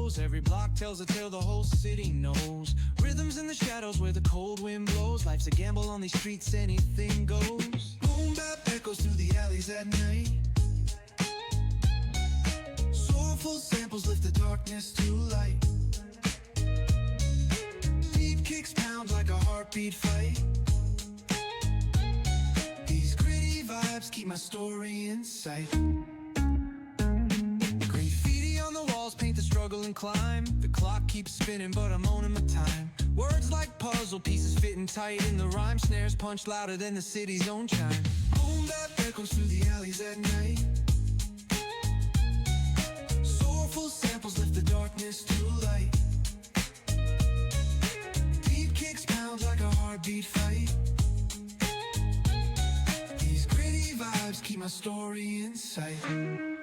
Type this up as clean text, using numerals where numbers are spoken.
flows. Every block tells a tale the whole city knows. Rhythms in the shadows where the cold wind blows. Life's a gamble on these streets, anything goes. Boom bap echoes through the alleys at night. Soulful samples lift the darkness to light. Beat kicks pound like a heartbeat fight. These gritty vibes keep my story in sight. Graffiti on the walls paint the struggle and climb. The clock keeps spinning but I'm owning my time. Words like puzzle pieces fitting tight in the rhyme. Snares punch louder than the city's own chime. Boom bap echoes through the alleys at night. Soulful samples lift the darkness to light. Beat kicks pound like a heartbeat fight. These gritty vibes keep my story in sight.